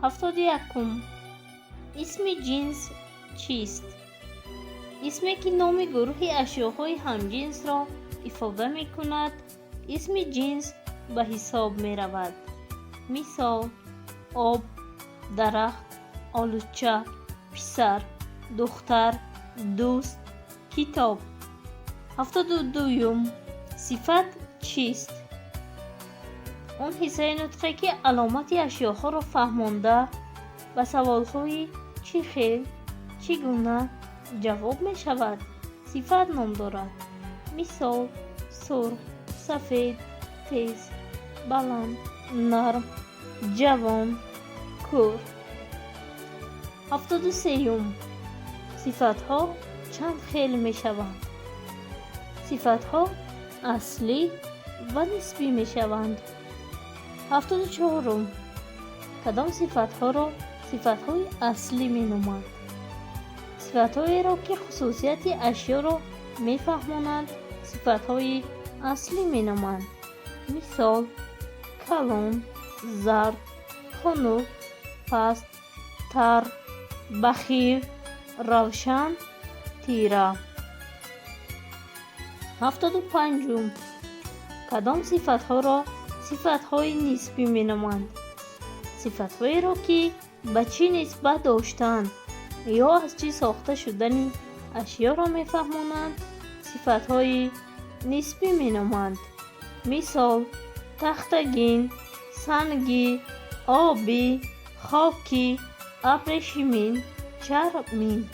71. اسم جنس چیست؟ اسمی که نام گروه اشیاءهای همجنس را افاده می کند اسم جنس به حساب می رود. مثال: آب، درخت، آلوچه، پسر، دختر، دوست، کتاب. 72. صفت چیست؟ اون حصه نطقی که علامت اشیاءها را فهمانده به سوالهای چی خیل، چگونه جواب می شود صفت نام دارد. مثال: سرخ، سفید، تیز، بلند، نرم، جوان، کور. 73. صفتها چند خیل می شوند؟ صفتها اصلی و نسبی می شوند. 74. کدام صفتها را صفتهای اصلی می نامند؟ صفتهایی را که خصوصیت اشیا را می فهمانند صفتهای اصلی می نامند. مثال: کلان، زرد، خنک، پست، تر، بخیل، روشن، تیره. 75. کدام صفتها را صفتهای نسبی می نامند؟ صفتهایی را که به چی نسبت داشتن یا از چی ساخته شدن اشیا را می فهمانند صفتهای نسبی می نامند. مثال: تختگین، سنگی، آبی، خاکی، ابریشمین، چرمی.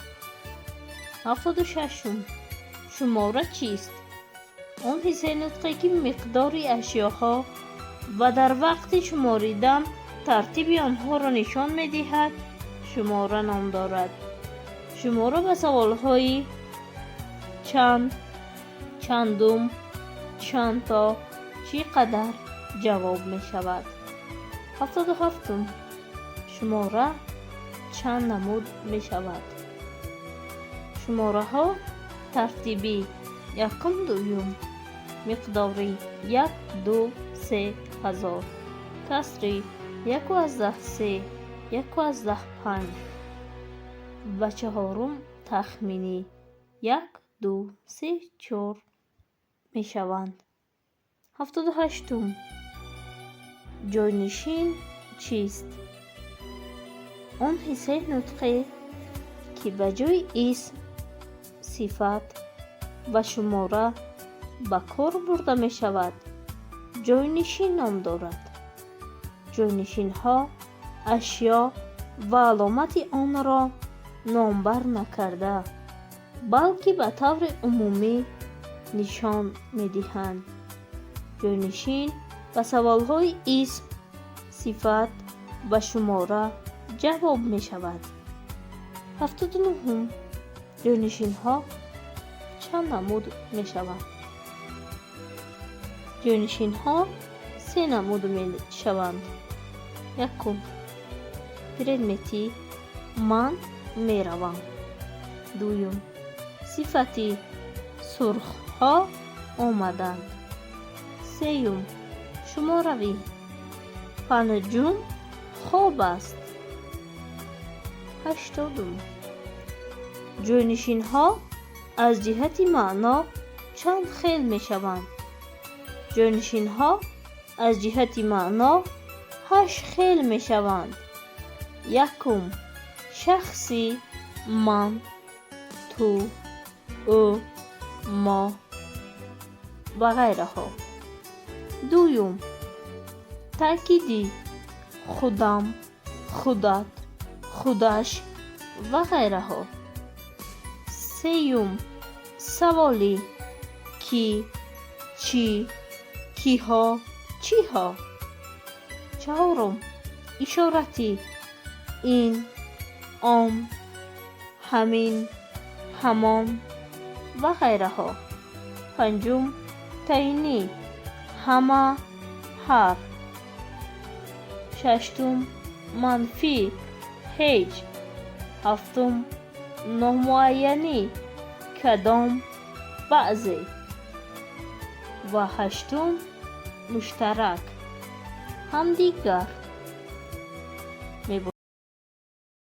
76. شماره چیست؟ اون حصه نطقی که مقدار اشیاها و در وقت شماریدن ترتیب آنها را نشان می دهد شماره نام دارد. شماره به سوالهای چند، چندم، چند تا، چقدر جواب می شود. 77. شماره چند نمود می شود؟ شماره ها ترتیبی: یکم، دوم. مقداری: 1، 2، 3 هزار. کسری: 1/3، 1/5. و چهارم تخمینی: 1، 2، 3، 4 می شوند. 78. جانشین چیست؟ آن حصه نطقی که به جای اسم، صفت و شماره به کار برده می شود جانشین نام دارد. جانشین ها اشیا و علامت آن را نامبر نکرده بلکه به طور عمومی نشان می دهند. جانشین به سوالهای اسم، صفت و شماره جواب می شود. 79. جانشین ها چند نمود می شوند؟ جانشین ها 3 نمود می شوند. یکم: پردمیتی: من می روم. دوم: صفتی: سرخ ها آمدند. سیوم: شماروی: پنجم خواب است. 80. جانشین ها از جهت معنا چند خیل می شوند؟ جانشین ها از جهت معنا 8 خیل می شوند. یکم: شخصی: من، تو، او، ما و غیره ها. دوم: تأکیدی: خودم، خودت، خودش و غیره ها. سیوم: سوالی: کی، چی، کیها، چیها. چهارم: اشارتی: این، آن، همین، همان و غیره ها. پنجم: تعیینی: همه، هر. ششم: منفی: هیچ. هفتم: نامعینی: کدام، بعضی. و هشتم: مشترک: همدیگر.